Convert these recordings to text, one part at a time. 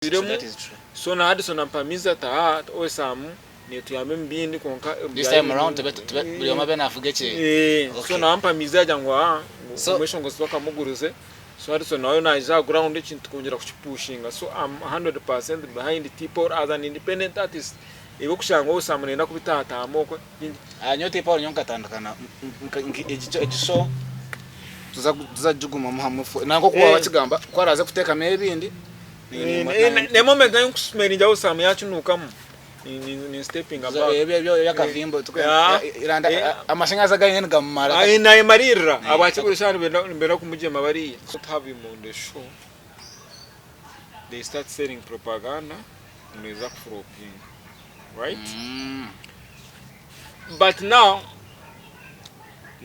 that is true. So na hadi so nampamiza ta osamu ne tuyame mbindi konka this time around buli omabena afugeche so nampamiza jangwa umwesho ngo soka muguruze so hadi so nayo naja ground ikintu kongera kuchipushinga so I'm 100% behind people as an independent artist ego kushanga osamu nenda kubitata amoko nyote Paul nyonka tandakana egisho tuzajuguma muhamufu nako kuwa bakigamba kwaraze kuteka mebindi ne moment yo kusumeni jawo samu yachunukamu ni stepping about ebyo yakavimbo iranda amashangaza ganye ngamara ayina imarira abachikurushana mbera kumujema bari have him on the show they start selling propaganda neza kufroping right but now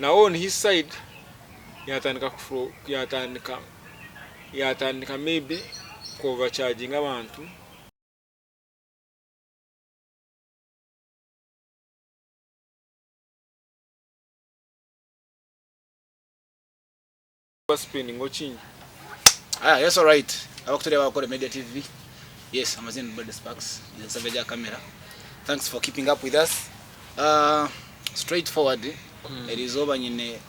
on his side yatandika maybe overcharging abantu spending watching yes, all right. Abakutere bakore Media TV. Yes, amazing Brady Sparks in the camera. Thanks for keeping up with us. Straightforward. It is over in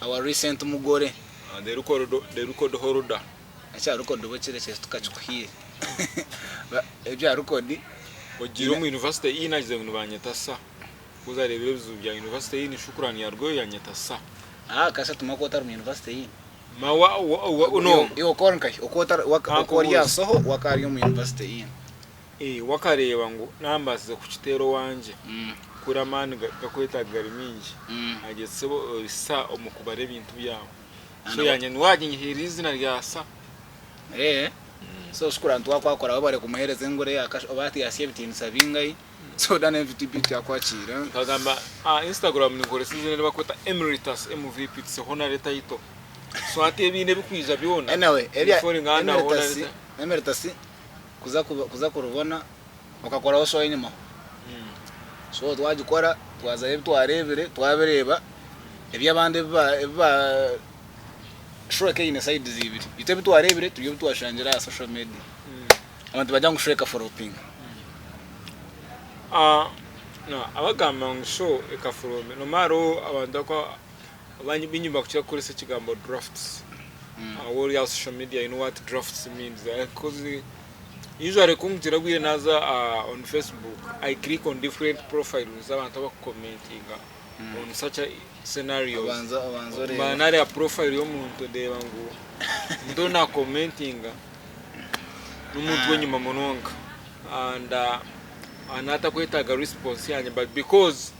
our recent mugore. The record holder. Acha record wachire tukachukuhie. Ebya record Ojiro mu university ina je banyetasa. Kuza rero bya university ni shukrani yargo yanyetasa. Kasa tumakota mu university mawa no yo konka okota wakoria soho wakari mu university wakareba ngo nambasize ku kitero wanje kura mani gakweta gari mingi agetsebo sa omukubare ibintu byawo so yanyani waginyihiriza na ryasa so shukura ntu wakwakora babare kumuhereza ngore yakasho obati yasiye bitini sabingai so dane MVP yakwachira kagamba Instagram ni ngore sizene bakweta emeritus MVP tse honore title so ati ebine bikwiza byona anyway emeritus kuza kurubona ukakora osho inyuma so twagikora twazaye twarebere twabereba ebyabande ba shreke ine side zibiri ite bitwarebere tuyo twashangira social media abantu bajya shreka for oping no abagamba ngo ekafurome no maro abantu ko abanyi binyumba kuchira kuri se kigambo drafts all your social media, you know what drafts means because usually kumtira gwiye naza on Facebook I click on different profiles abantu bakomenting on such a scenario banari a profile yo muntu deba ngo ndona commenting n'umuntu wenyuma mononga and anata kwetaga response yanye but because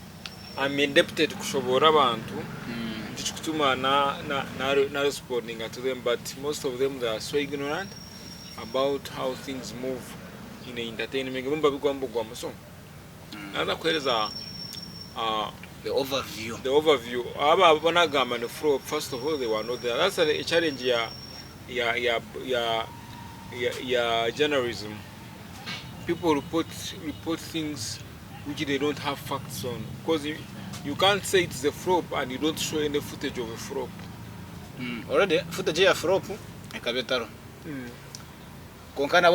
I'm indebted kushobora abantu kutuma na responding to them, but most of them they are so ignorant about how things move in the entertainment. So nada kueleza the overview. First of all, they were not there. That's a challenge ya journalism. People report things which they don't have facts on, because you can't say it's a flop and you don't show any footage of a flop. Already footage ya flop ekabetaro. Konkana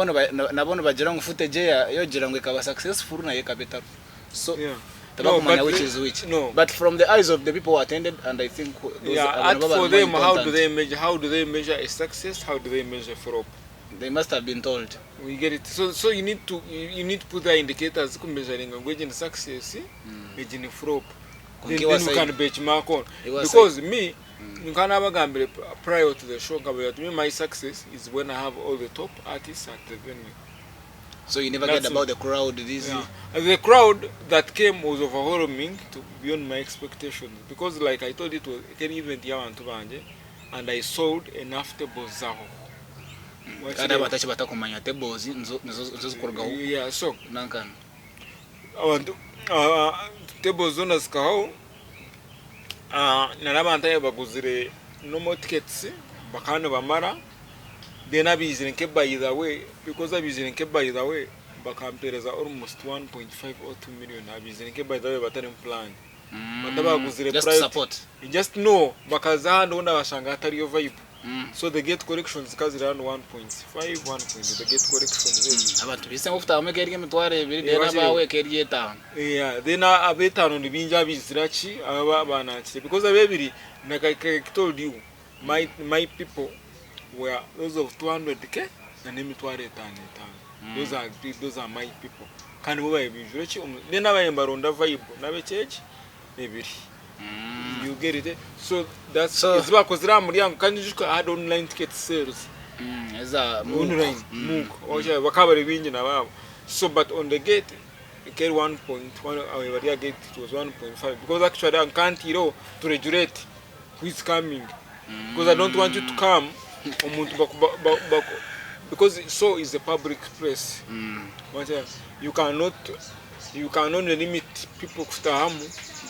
nabona bagira ngo footage ya yo gira ngo ikaba successful na ekabetaro. So which is which. No. But from the eyes of the people who attended, and I think those for them, how do they measure a success? How do they measure flop? They must have been told. We get it. So you need to put the indicators measuring and success, in flop. Then we can benchmark on. Because me, prior to the show, my success is when I have all the top artists at the venue. So you never get about the crowd? The crowd that came was overwhelming beyond my expectations. Because like I told you, it can even and I sold enough tables. Yeah, so tables on us narabanta baguzire no more tickets bakana bamara then abizire nke by the way, because abizire nke by the way bakampereza almost 1.5 or 2 million abizire nke by the way batari plan bataba baguzire just support just know bakaza ndo ndabashanga atari yo vibe So the gate corrections kazi around 1.5 1. The gate corrections abantu bise ngufta amekeri emitware ebiri dena bawe keri etano. Yeah, then abetano nibinja bizirachi aba banakire because abebiri like I told you my people were those of 200k and emitware etano. Those are my people. Kandi bo bayibijurachi then abayembaronda vibe nabe church ebiri. You get it? So that's it's because Ramuriam can you add online ticket sales. Online wakabari wingi na wao. So but on the gate you get 1.1 our gate it was 1.5 because actually I can't to regulate who is coming because I don't want you to come because so is the public place. You cannot limit people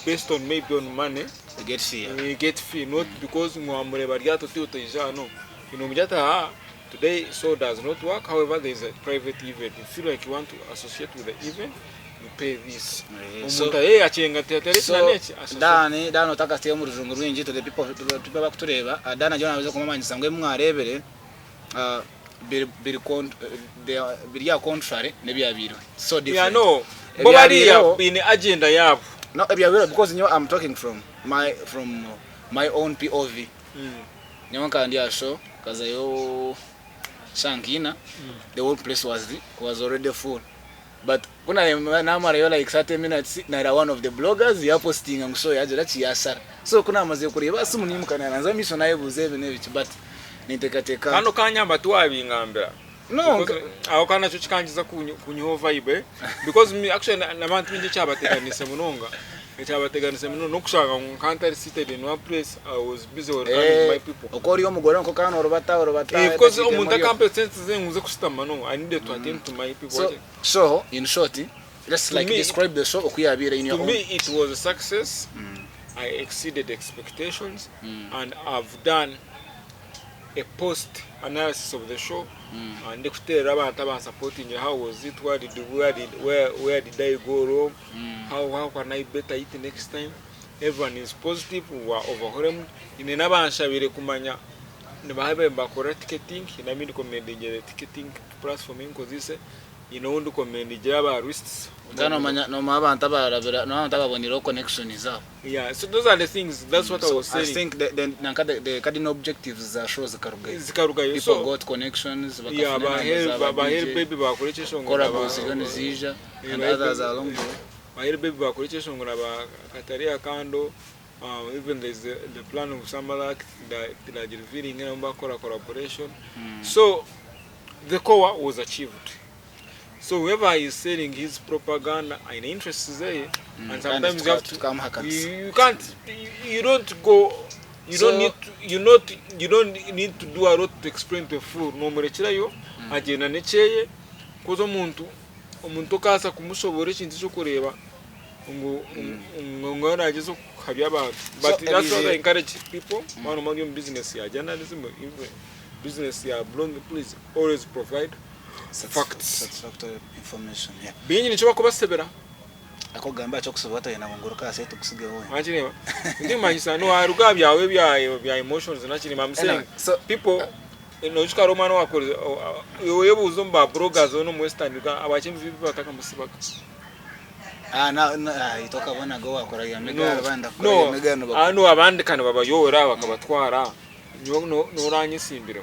based on maybe on money. We get fee not because muamure bariato to no. You know today so does not work. However, there is a private event. If you feel like you want to associate with the event, you pay this. So dani otaka stay mu ruzungu rwinji to the people bakutureba dana jona bizo kumamanyisa ngwe mwarebere biri contrary nebyabiro so different. Yeah, no. Bobari in agenda yabo. No, because I'm talking from my own POV. Nyamanka ndia show kaza yo Shankina, the whole place was already full. But kuna namara yo like 30 minutes na one of the bloggers ya posting am show yaje lati yasara. So kuna amaze kureba simunimuka na nanza miso naye buzebe nebichi but nitekateka. Kano kanyamba tuwabingambira. No, aho kana cyo kikangiza kunyo vibe because me actually na bantu binje cyabateganise munonga cyabateganise muno no kushaka nkantari seated in one place. I was busy with my people okori yo mugore nko kana orobata because umuntu akampetence zenguze kusitama no I needed to attend to my people. So in short, just like describe the show okuyabira in your own. To me it was a success. I exceeded expectations and I've done a post analysis of the show and they tell abantu about supporting you. How was it? Where did I go wrong? How can I better it next time? Everyone is positive. We were overwhelmed. In n'abanshabire kumanya nibahabe bakora ticketing inamindi komende ticketing platform inkozise inondo komende jaba risks no abantu abarabira no abantu ababonira connection zabo. Yeah, so those are the things. That's what I was saying. I think the cardinal objectives are shows zikaruga people so, got connections. Yeah, help baby bakoresha ngora and others along the way. Help baby bakoresha ngora ba kataria kando. Even there's the plan of Samalak that revealing about collaboration. So the core was achieved. So whoever is selling his propaganda and interest is there, and sometimes you have to come you can't you don't go you so, don't need to do a lot to explain to a fool. No murechira yo agena neceye kozo umuntu kasa kumushobora ikintu cyo kureba ngo nagize habya abantu. But that's what I encourage people. Man of business ya journalism, business ya blog, please always provide facts, satisfactory information. Yeah. Binyi nicho bakubasebera ako gamba cyo kusobata yana ngoroka se tukusige wowe. Anjineba. Ndi manyisa no aruga byawe bya emotions nakiri mamse. So people no chika romano wakore yoyebo uzomba bloggers no mu Western Uganda abachimbi bibi bataka musibaka. Itoka bona go wakora ya mega banda kora mega no bako. No abandi kana babayora bakabatwara. No ranyisimbira.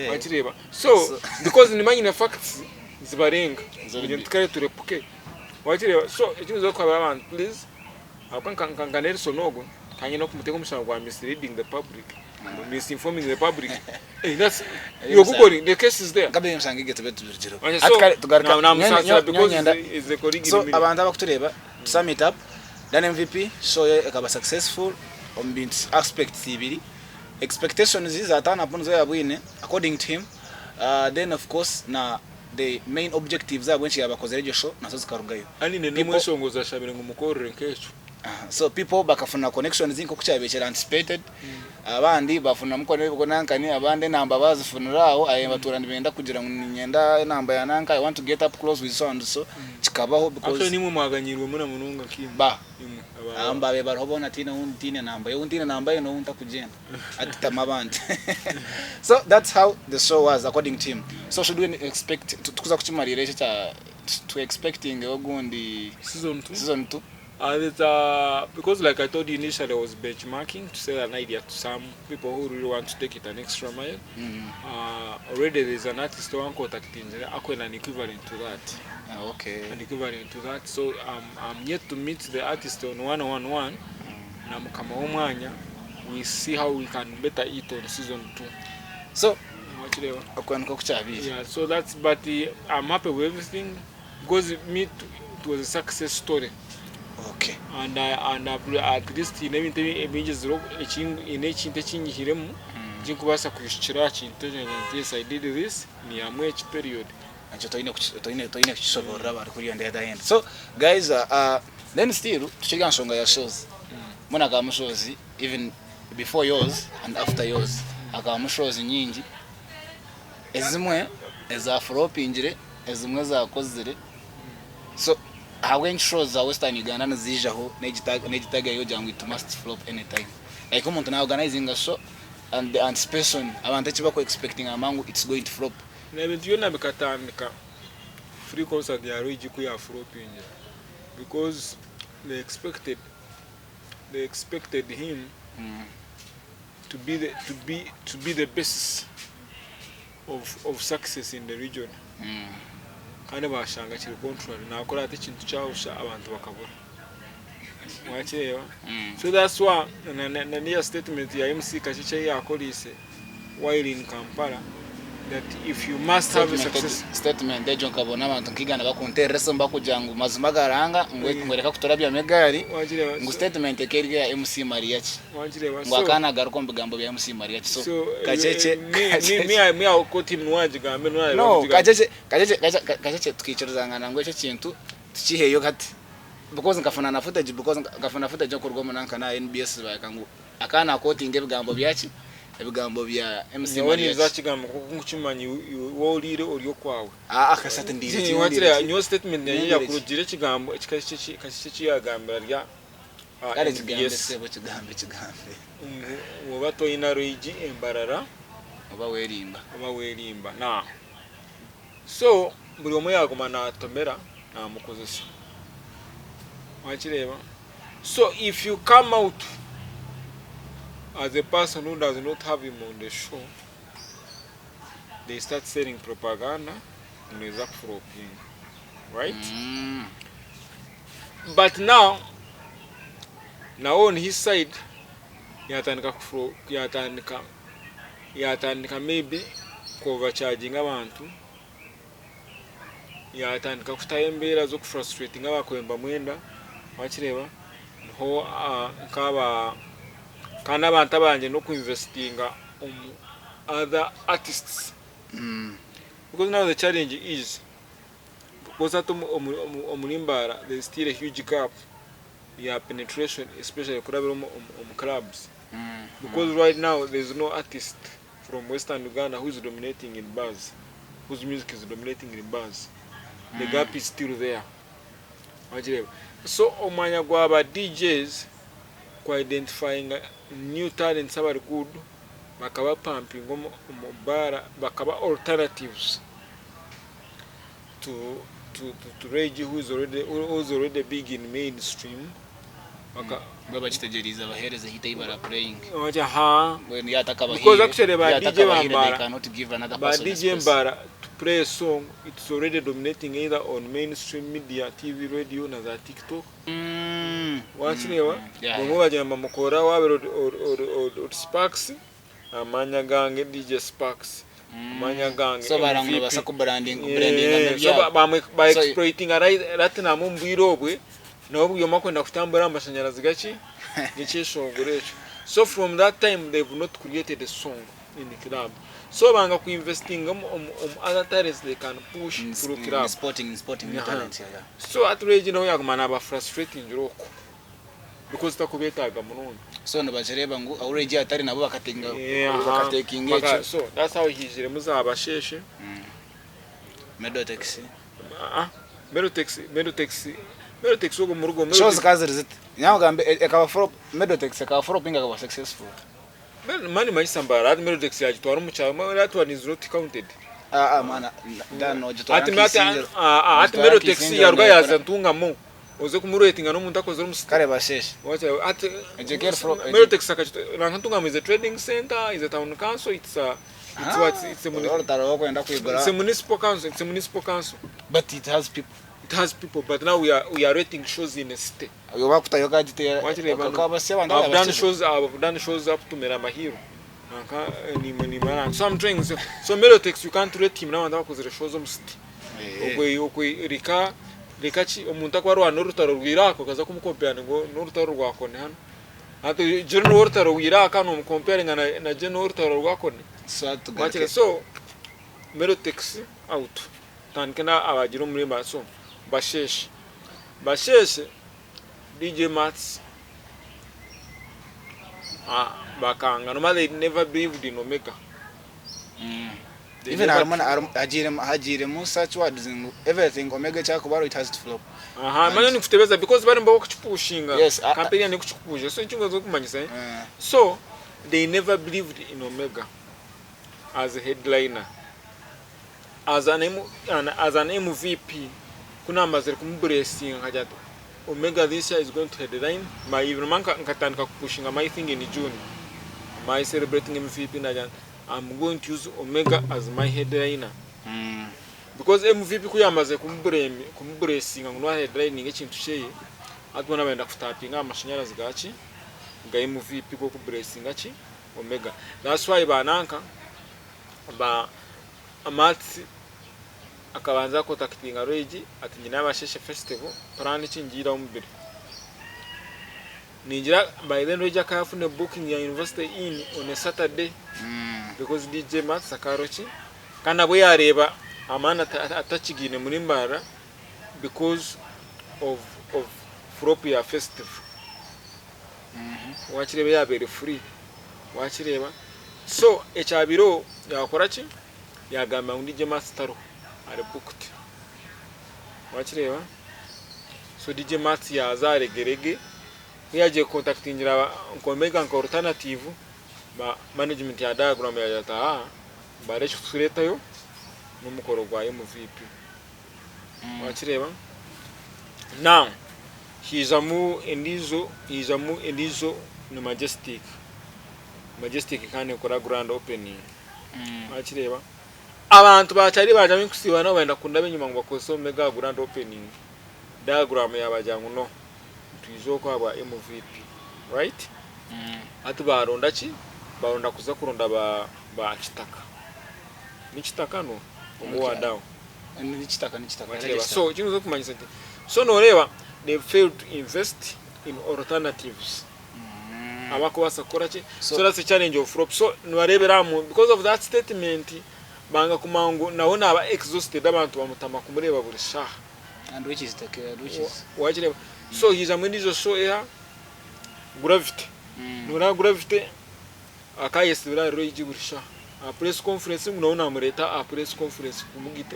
Wachireba. So because nimanyine facts zibarenga ibyo tukare turepuke. Wachireba. So ikintu zo kwa abantu please akankanganere sonogo kanye no kumuteka umushaka gwa misleading the public, misinforming the public. That's you Google the case is there. Gabe msange get betu birjiro. Tugaruka because is the colleague. So abantu abakutureba to sum it up, then MVP show akaba successful on bit aspects ibiri. Expectations is that anapunzo yabwine according to him. Then of course na the main objectives are when she abakoze radio show nazo zikarugayo. Ani ne nimwe songoza shabire ngumukorere nk'echo. So people bakafuna connections zinko kuchabekera anticipated abandi bafuna mukone nankani abandi namba bazifuniraho baturandi benda kugira ngo nyenda namba ya nanka I want to get up close with so and so kikabaho because actually nimwe mwaganyirwe muna mununga kimba amba be barobona tina untine namba yo untine namba yo no unta kugenda atitamabandi. So that's how the show was according to him. So should we expect tukuza kuchimalira to expecting ogundi season 2? Because like I told you initially, I was benchmarking to sell an idea to some people who really want to take it an extra mile. Already there's an artist who contacting an equivalent to that. Okay. An equivalent to that. So I'm yet to meet the artist on one-on-one. We see how we can better it on season 2. So yeah, so that's but I'm happy with everything because it was a success story. Okay. And at least in everything images in each interchange jinkubasa kushikira kintu yes I did this ni amwech period ancho toine kuchisobora bari kuri on the other end. So guys then still tuchiga nsonga ya shows muna kama shows even before yours and after yours akama shows nyingi ezimwe eza floppingire ezimwe za kozire. So how shows za Western Uganda nazijaho negitaga yo jangu it must flop anytime. Like umuntu na organizing a show and the anticipation abantu chibako expecting amangu it's going to flop. Na ebintu yona bikatandika free concert ya roji ku ya flopping because they expected him to be the basis of success in the region. Kandi bashanga kiri contrary nakora ati kintu cyawusha abantu bakabura mwachewa. So that's why na statement ya MC Kachiche yakolise while in Kampala that if you must have a success statement dejo nkabona abantu nkigana bakonteresa mbakujangu mazumagaranga ngwereka kutorabya megari ngu statement ekeriga ya MC Mariachi ngwakana garuko mbigambo bya MC Mariachi. So Kacheche me akoti mwaje gambe no Kacheche tukichiruzangana ngo icyo kintu tukiheyo kati because nkafana footage because nkafana footage ko rwamo nanka na NBS bakangu akana kotinge bigambo byachi ebigambo bya MC Mariachi zakigambo kukuchimanyi wolire oriyo kwawe akasate ndire watire new statement ya kurugire kigambo kikashi yagambira rya kale kigambe sebo kigambe mubato inaroiji embarara oba werimba na so buri omwe yagoma na tomera na mukozesa wachireba. So if you come out as a person who does not have him on the show, they start selling propaganda and exact flopping, right? But now on his side yatandika maybe overcharging abantu, yatandika kutayembera zo kufrustrating abakwemba mwenda wachireba ho nkaba kana abantu abanje no kuinvestinga other artists. Because now the challenge is because at Omulimbara there's still a huge gap penetration, especially clubs. Because right now there's no artist from Western Uganda who's dominating in bars, whose music is dominating in bars. The gap is still there. So omanya gwaba DJs identifying new talents abari good bakaba pumping bara bakaba alternatives to Reggie who's already big in mainstream baba chitegeriza bahereze hita ibara playing when yataka bahire because actually ba DJ bambara cannot give another person DJ mbara to play a song it's already dominating either on mainstream media TV radio na za TikTok wachinewa ngo bajamba mukora wabe or Sparks amanya gange DJ Sparks amanya gange so barango basako branding so by exploiting right na mumbwiro bwe no yoma kwenda kutambura amashanyarazi gachi gicishongorecho. So from that time they've not created a song in the club, so banga ku investing other talents they can push through club sporting talent. So at region no yagumana ba frustrating roko because takubetaga murundi. So nabajireba ngo already atari nabo bakatekinga echo. So that's how hijire muzabasheshe. Medo taxi. Medo taxi ugo murugo. Shows kazi riziti. Nyamugambe ekaba for medo taxi ekaba for pinga akaba successful. Mani maisambara ati medo taxi yagitwara umucyama ati one is not counted. Mana dano gitwara. Ati medo taxi yarwa yaza ntungamo. Uze kumuretinga no muntu akoze umusita. Kare basheshe. Wacha ati medo taxi nakantungamo is a trading center, is a town council, it's a it's a municipal council. It's a municipal council. But it has people. It has people, but now we are rating shows in a state. I've done shows up to Meramahiro. So I'm trying. So Melotex, you can't rate him now because the shows on state. Rika Rikachi Omuntakwaro and Nortaro Iraq, because I come comparing Nortaro Wakon. At the general order of Iraq, I'm comparing a general order of Wakon. So Melotex out. Tankena our Jerome Rima so. Bashesh DJ Mats Bakanga. Normally they never believed in Omega. Even Hajire such words everything Omega Chakobaro it has to flop. Because pushing yes, campaign so so they never believed in Omega as a headliner. As an MVP kuna mazere kumblessing hajatu Omega this year is going to headline my even man katanka pushing my thing in June my celebrating MVP najan I'm going to use Omega as my headliner because MVP kuyamaze kumblessing ngo headlining ekintu sheye atubona benda kutapinga amashanyarazi gachi nga MVP ko kublessing gachi Omega. That's why bananka ba amati akabanza contactinga Regi ati nyina abasheshe festival plan cingira umubiri ningira by then Regi akafune booking ya university in on a Saturday because DJ Matt Sakarochi kana bo yareba amana atachigine muri mbara because of flop ya festival wachirebe yabere free wachireba so echabiro yakorachi yagamba ngo DJ Matt Taro are booked. Wachireba so DJ Matt yazare gerege yaje contactingira Omega nka alternative ba management ya diagram ya yata bare chusureta yo numukoro gwa MVP. Wachireba now hizamu endizo no majestic kane kora grand opening. Wachireba abantu bachari baje minkusibana wenda kundabe nyuma ngo bakoze Omega grand opening diagram yabajyangu no twizoko aba MVP right ati baronda ki baronda kuza kuronda ba kitaka ni kitaka no umuwa dawo ni kitaka so kino zo kumanyisa ati so no reba they failed to invest in alternatives abako basakora ki so that's a challenge of flop so nwarebera mu because of that statement banga kumangu naona aba exhausted abantu bamutama kumureba buri shaha and which is the which is wajire so hiza mwendizo so ya gravity nura gravity akayesibira Regi buri shaha a press conference munaona amureta a press conference kumugite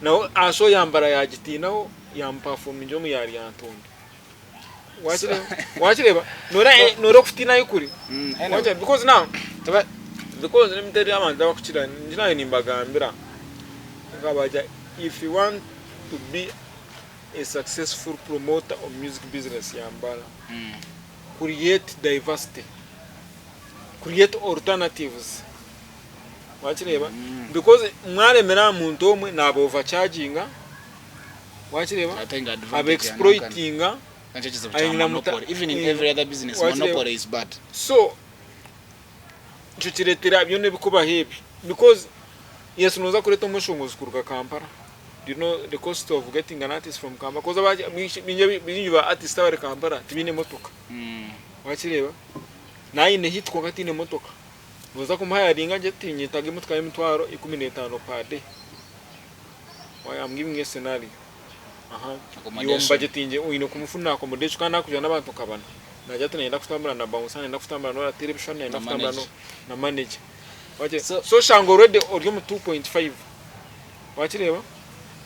naho aso yambara yagitinaho yamperforming yo mu yari yantonde wachireba nora kutina yukuri wachire because now because let me tell you amanda bakukira njina nimbagambira ngabaja if you want to be a successful promoter of music business yambala create diversity, create alternatives. Wachireba because mwale mera muntu omwe nabo overcharginga wachireba abe exploitinga even in every other business monopoly is bad. So chuchiretera byone bikuba hebi because yes noza kureta umushunguzi kuruka Kampala. Do you know the cost of getting an artist from Kampala? Because binyuba artist abari Kampala tibine motoka wachireba na ine hit kwa katine motoka noza kumhaya ringa jeti nyitage mutwaye mitwaro 15 per day. Why I'm giving you a scenario iyo budgeting uino kumufuna accommodation kana kujya n'abantu kabana najya tunenda kutambura na bounce nenda kutambura no television nenda kutambura no na manage waje so shango already uri mu 2.5 wakireba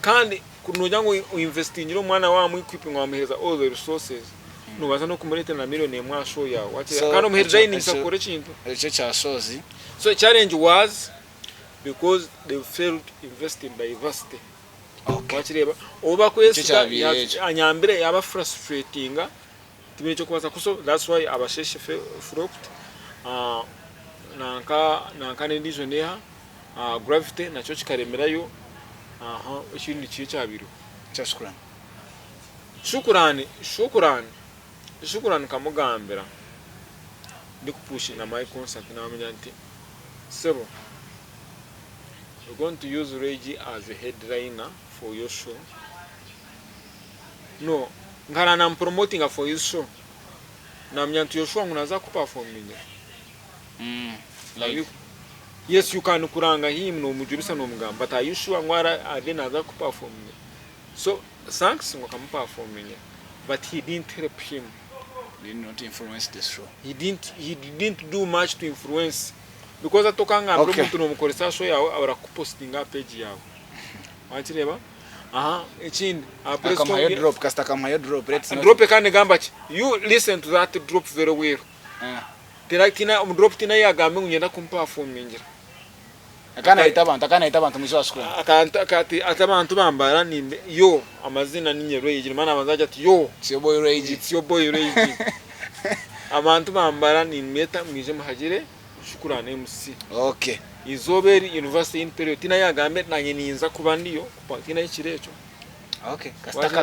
kandi kunujya ngo investing iro mwana wa mu equipping wa muheza all the resources nubaza no kumurete na million mwasho yawe wakireba kandi umuheza dining sakore kintu icyo cyashozi. So challenge was because they failed invest in diversity. Wakireba oba kwesa anyambire yaba frustrating tibine cyo kubaza kuso that's why abasheshe flopped nanka n'indijoniha gravity nacyo kikaremerayo ikindi cyo cyabiro cyashukurana shukurani kamugambira ndi kupushinga my concert namenya nti sebo we're going to use Reggie as a headliner for your show. No, ngara I'm promoting for his show. Na mnyantu your show ngunaza kuperforming. Like yes, you can kuranga him no mujurisa no mugamba, but are you sure ngwara adena za kuperforming? So thanks ngokam performing. But he didn't help him. He did not influence the show. He didn't do much to influence. Because atokanga promote no mukoresa show yawe abara kupostinga page yawe. Wakireba? Echini kama drop kasta kama drop drop kandi gamba you listen to that drop very well. Tirakina drop tina yagambe ngenda kumperformingira. Akana itabantu mwisho ashukura. Akati atabantu bambara nimbe yo amazina ninye Rage mana abazaje ati yo it's your boy Rage, it's your boy Rage. Abantu bambara nimeta mwije muhagire shukurane MC. Okay. Izoberi University in period tina yagambe nanye ninza kuba ndiyo tina ikirecho. Okay.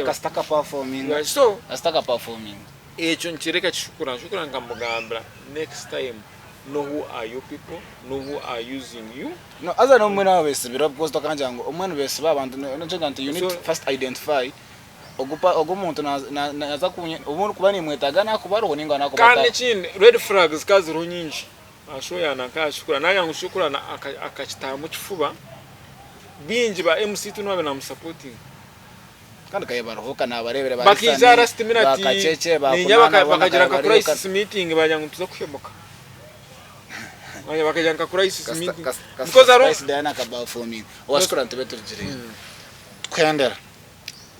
Kastaka performing. So kastaka performing. Echo nchireka chishukura ngamugambra next time know who are you people, know who are using you. No, other no mwana wese bira because tokanja ngo omwana wese babantu no nti you need first identify ogumuntu naza kunye umuntu kubani mwetaga nakubaro ninga nakubata. Kandi chini red flags kazi runyinji. Ashoya nakashukura nanya ngushukura akachitamu kifuba binji ba MC tunabe na supporting kandi kayebaruhuka nabarebere ba bakizara stiminati ninyabaka bakagira ka crisis meeting bajya ngutuza kuhemuka bajya bakagira ka crisis meeting because aro crisis dana ka performing washukura ntibeto jiri kwendera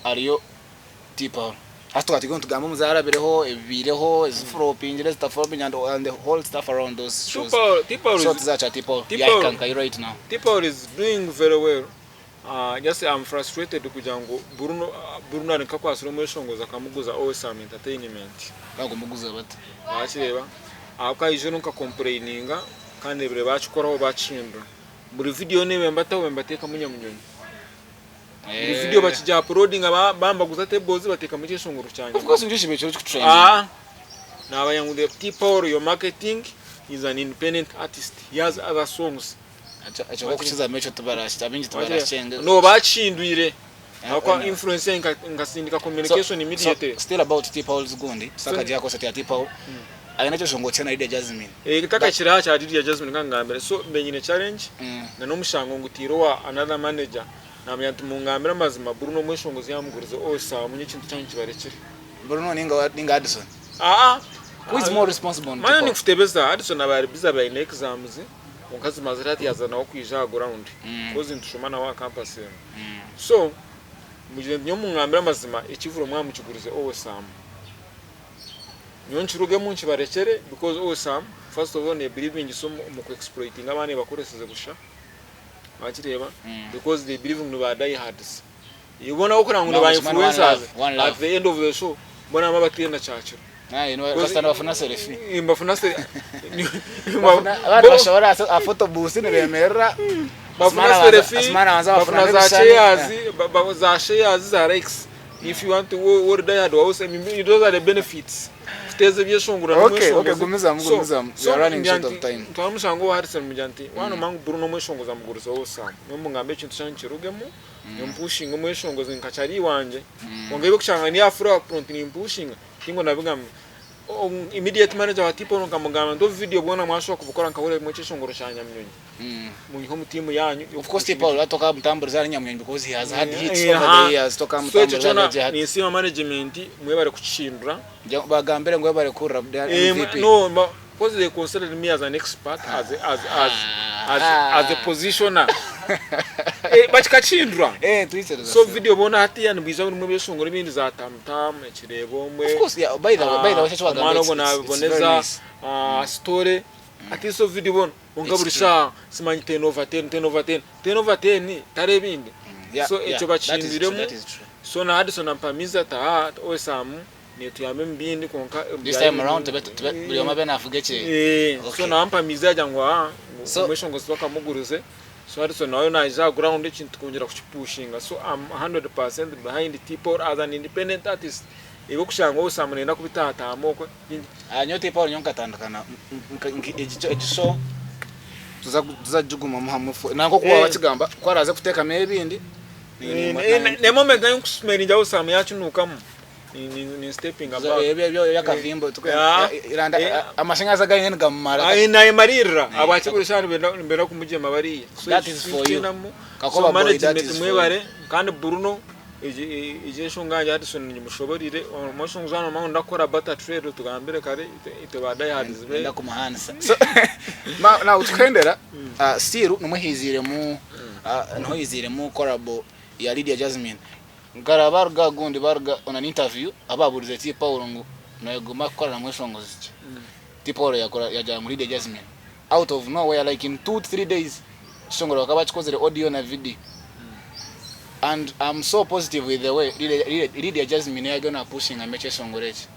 ariyo tipo Asto ati going to gambo muzarabireho ebireho flopping flopping and the whole stuff around those shows. People so tipo yeah, right now. People is doing very well. Just I'm frustrated kujango Bruno nikakwa asiromweshongoza kamuguza awesome entertainment. Bagumuguza bati. Bakireba akayijo nka complaininga kandi bire bachikoraho bacindwa. Buri video nebe mbateka munyamunyonyi. Video bakijya uploading bambaguza tables bateka mu cyeshonguru cyane. Of course ndishime cyo trend. Nabayangu the people your marketing is an independent artist. He has other songs. Acha kuchiza mecho tubarashi abinji tubarashenge. No bachindwire. Akwa influence ngasindika communication immediately. Still about T-Paul's gundi. Saka jako sati ya T-Paul. Agana cyo shongo cyana ide Jasmine. Kitaka kiraha cya Didi Jasmine kangambere. So benyine challenge na no mushango ngutiro wa another manager. Namyantu mungambira mazima Bruno mweshongozi yamugurizo osa munye kintu cyanyu kibarekere. Bruno ninga Addison. Who is more responsible? Mana ni kutebeza Addison abari biza ba in exams. Onkazi mazirati yazana okwijja ground. Kozi ntushomana wa campus. So mujye nyo mungambira mazima ekivuro mwamukigurize osa. Nyo nchiruge munchi barekere because osa first of all ne believing so mu exploiting abane bakoreseze busha. Bakireba because they believe in the die hards. You wanna okura ngo ba influencers at the end of the show bona mabati na chacho. You know customer bafuna selfie. Bafuna selfie. Abantu bashobora photo boost ne bemerera bafuna selfie. Bafuna za shares za Rex. If you want to work die hard also those are the benefits. Teze byeshongura okay gumiza we are running short of time. Twamushango Harrison mujanti wano mangu Bruno mweshongoza mugurizo osa nombo ngambe kintu cyankirugemo nyumpushing mweshongoza nkachari wanje ngebe kushanga ni afro front ni impushinga kingo nabigam immediate manager wa tipo nkamugamba ndo video bwana mwasho kubukora nkabure mu cyishongoro cya Nyamyonyi mu nko team yanyu of course Paul atoka mutamburiza ari Nyamyonyi because he has had hits over the years toka mutamburiza ni senior management mwe bare kuchindura bagambere ngo bare kura MVP no because they considered me as an expert as a positioner bakachindura so video bona hati yani bwiza muri mu bishongoro bindi za tamtam ekirebo mwe of course yeah by the way cyo bagambye bona boneza story ati so video bona ungaburisha simanyi 10 over 10 over 10 tare bindi so echo bachinduremo so na Addison ampamiza ta osamu ni tuyame mbindi konka this time around buri omabena afugeche so na ampamiza jangwa umweshongo sibaka muguruze so Addison nayo naija ground ikintu kongera kuchipushinga so I'm 100% behind T-Paul as an independent artist ego kushanga osamu nenda kubitata amoko nyo T-Paul nyonka tandakana ejiso tuzajuguma muhamufu nako kuba bakigamba kwaraze kuteka mebindi ne moment yo kusmeni njya osamu yacunukamu ni stepping about ebyo yakavimbo iranda amashangaza ganye ngamara naye marira abakigurisha mbera kumujema bari that is for you kakoba management mwebare kandi Bruno ije shunganje Addison ni mushoborire umushunguzana mangu ndakora butter trade tugambire kare itebadaye hadizwe ndakumahana so na utkendera still numuhizire mu no hizire mu collabo ya Lydia Jasmine ngarabarga gundi barga on an interview ababurize T-Paul ngo nayeguma korana mweshongo zichi T-Paul yakora yaja muri Lydia Jasmine out of nowhere like in 2-3 days shongoro akabachikozere audio na video and I'm so positive with the way Lydia Jasmine are gonna pushing a meche songorechi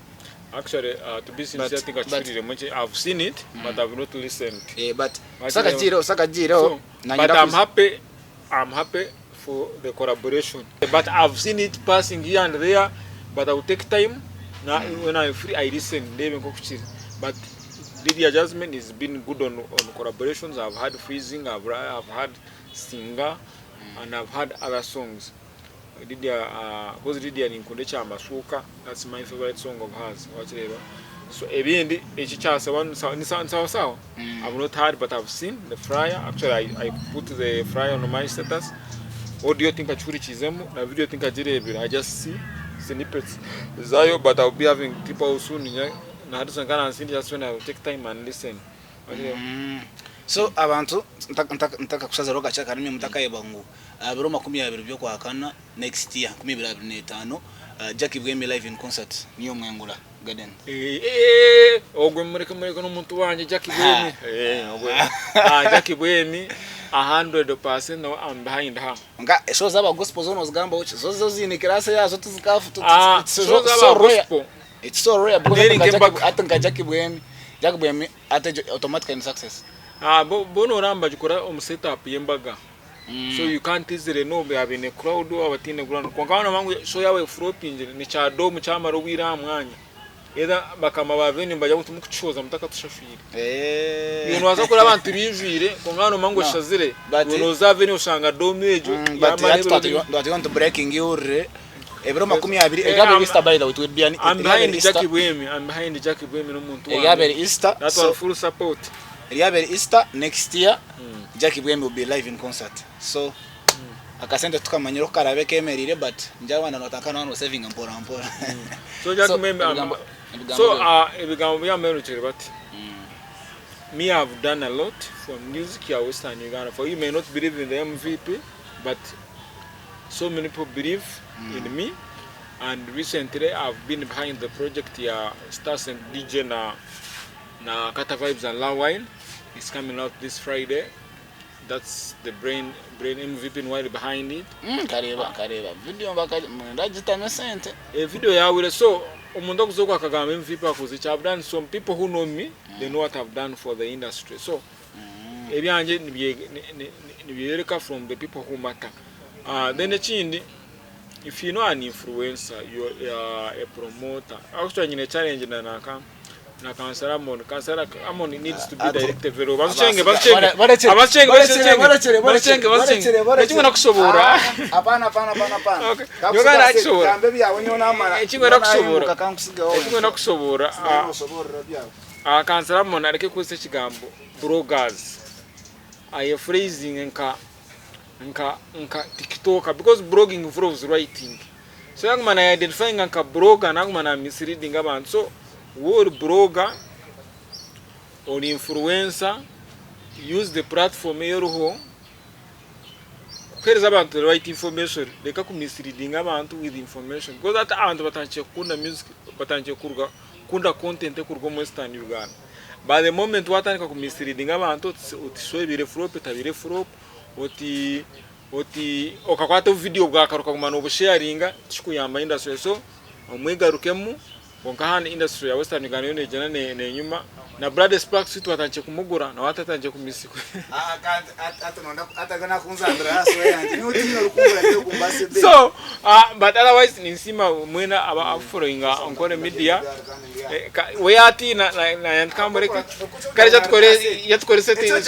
actually to be sincere I think I've seen it but I've not listened but sakajiro but I'm happy for the collaboration but I've seen it passing here and there but I will take time now when I'm free I listen but Lydia Jasmine has been good on collaborations. I've had Freezing, I've had Singer and I've had other songs. Lydia because Lydia ni Nkundecha Amasuka, that's my favorite song of hers whatever. So ebindi echichasa one sawa I've not heard but I've seen the flyer. Actually I put the flyer on my status. Audio think achuri chizemo na video think ajirebira. I just see snippets zayo but I'll be having people soon na Addison kana sindi just when I will take time and listen. So abantu ntaka kusaza roga chaka nime mutaka yebangu biro 20 byo kwa kana next year 2025 Jackie Bwemi live in concert niyo mwengula garden ogwe mureka no muntu wanje Jackie Bwemi ogwe Jackie Bwemi 100% no I'm behind her nga shows aba gospel zonos gamba uchi zo zini kirase yazo tuzikafu it's so rare because atunga Jackie Bwemi ate automatically success bono ramba jukora setup yembaga so you can't easily know be have in a crowd abatine gurana kwangana mangu so yawe flopping ni cha dom cha maro wira mwanya eda bakama baveni mbaje mutumu kuchoza mutaka tushafiri ibintu waza kuri abantu bivire kwangana mangu shazire bono zaveni usanga dom ejo but you want to breaking your ebiro 20 egabe Easter by the way it would be an I'm behind Jackie Bwemi no muntu egabe Easter that's all full support egabe Easter next year Jackie Bwemi will be live in concert so akasente tukamanyiro karabe kemerire but njabana notaka no saving mpora so Jackie Bwemi so ebigambo bya meruchire but me have done a lot for music ya Western Uganda for you may not believe in the MVP but so many people believe in me and recently I've been behind the project ya Stars and DJ na Kata Vibes and La Wine. It's coming out this Friday. That's the brain MVP while behind it. Kareba video mbaka ndajita mesente video yawe so umuntu akuzoka kagamba MVP akoze I've done some people who know me they know what I've done for the industry so ebyanje nibiyereka from the people who matter then ekindi if you know an influencer you are a promoter actually in a challenge na naka na Councillor Amon needs to be Ato. directed very well. Barachenge. Echimwe nakusobora. Hapana. Okay. Yogana akusobora. Kambe byawe nyona amara. Echimwe nakusobora. Kakankusigaho. Echimwe nakusobora. Soborera byawe. Councillor Amon areke kwese kigambo bloggers. Aye phrasing nka TikTok because blogging involves writing. So young man identifying nka blogger na man misleading abantu. So word blogger or influencer use the platform yeruho kweleza abantu the right information leka ku misleading abantu with information because that abantu batangiye kunda music batangiye kunda content kurwa mu Western Uganda. By the moment watandika ku misleading abantu utishoye tabire flop okakwata video bwakaruka kumana obusharinga chikuyamba industry so omwigarukemu bonkahana industry ya Western Uganda yone jana ne nyuma na Brady Sparks itu watanche kumugura na watatanche kumisiko atagana kunzandra so yanje ni utinyo rukubura cyo kumbase de so but otherwise ni nsima mwena aba following Ankole Media we ati na yankamureka kare yatukore set echo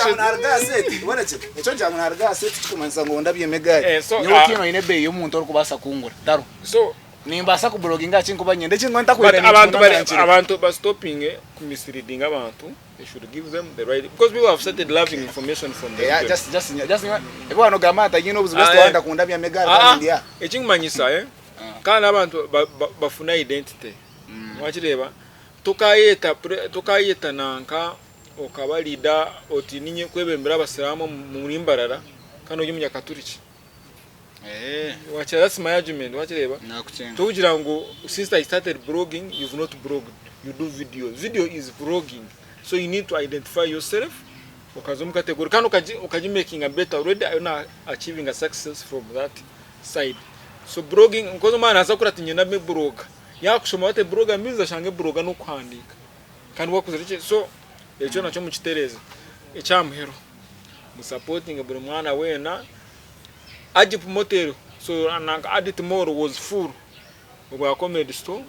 jamunarga set tukumanza ngo ndabye megari ni utinyo ine be y'umuntu uri kubasa kungura daro so nimbasa ku blogging chinkuba nyende chinkwenta ku abantu ba stopping ku misleading abantu they should give them the right because people have started loving information from them. Yeah, just ebo ano gamata yino buzibest wanda kunda bya megari kandi ya echingumanyisa kana abantu bafuna identity wachireba tukayeta nanka okabalida oti ninye kwebembera abasiramu muri mbarara kana uyu munyakaturiki that's my argument wachireba tukugira ngo since I started blogging you've not blogged, you do video is blogging, so you need to identify yourself ukazomu category kana ukaji making a better already are achieving a success from that side. So blogging ngozo mana azakura tinyena me blogger yakushoma wate blogger means ashange blogger no kwandika kandi wakuziriche so echo nacho mukitereza echamuhero mu supporting buri mwana wena aji promoter so ananga added tomorrow was full of a comedy store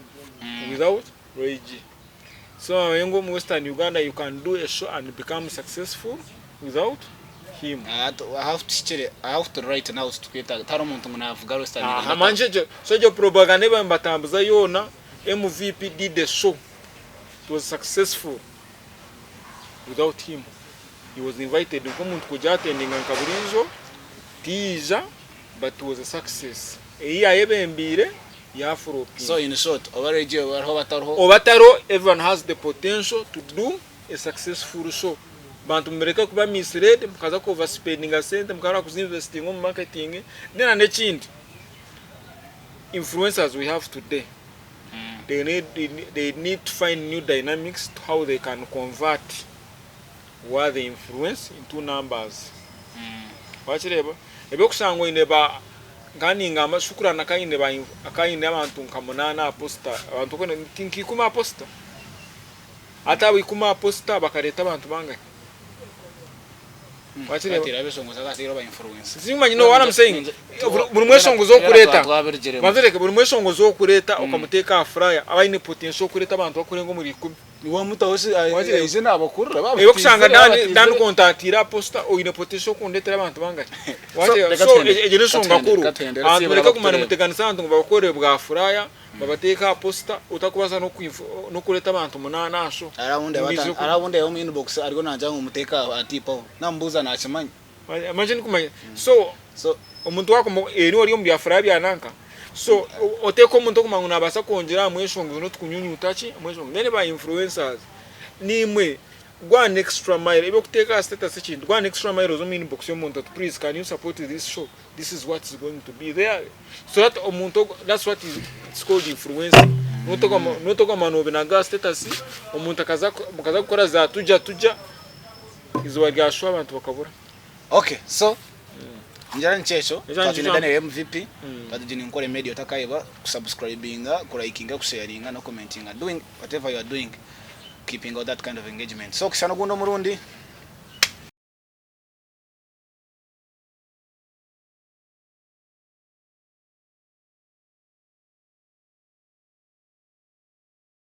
without Brady. So in Western Uganda you can do a show and become successful without him. I have to write now to get a taromuntu munavuga Western Uganda. Manje so jo propaganda batambuza yona MVP did the show. It was successful without him. He was invited umuntu kuja attending nkaburinzo teaser, but it was a success. So in short, everyone has the potential to do a successful show. Bantu mmereka kuba mislead mkaza ku overspending asente mkara kuzinvesting mu marketing then and chindi influencers we have today they need to find new dynamics to how they can convert what they influence into numbers. Wachireba ebe kusangwa ineba ngani ngama shukura nakaine ba akaine abantu nkamunana poster abantu kone tinki kuma poster ata wikuma poster bakareta abantu banga wachireba tirabe songo zakatiro ba influence zimma you know what I'm saying buri mwesongo zo kureta mazereke buri mwesongo zo kureta ukamuteka afraya abaine potential kureta abantu bakurengo muri 10 niwa mutawose izina abakurura baba ebo kusanga dan kontatira posta o ine potential kundetera abantu banga so ejene songa kuru atureka kumana muteganisa abantu bakore bwa furaya babateka posta utakubaza no kureta abantu munana asho arabunde yo inbox ariko nanja ngumuteka atipo nambuza nachimanyi imagine kumanya so omuntu wako eri wali mu byafuraya byananka so oteko umuntu kumanguna basa konjera mweshongo no tukunyunyu utachi mweshongo nene ba influencers nimwe one extra mile ebe kuteka status chintu one extra mile zo inbox yo muntu please can you support this show, this is what is going to be there so that omuntu that's what is called influencing. Notoka manobe na gas status omuntu akaza gukora za tuja izo wagasho abantu bakabura. Okay, so njara nchecho twatine dane MVP twatine NKORE Media utakaiba kusubscribinga kulikekinga kusharinga no commentinga doing whatever you are doing, keeping all that kind of engagement. So kisano gundo murundi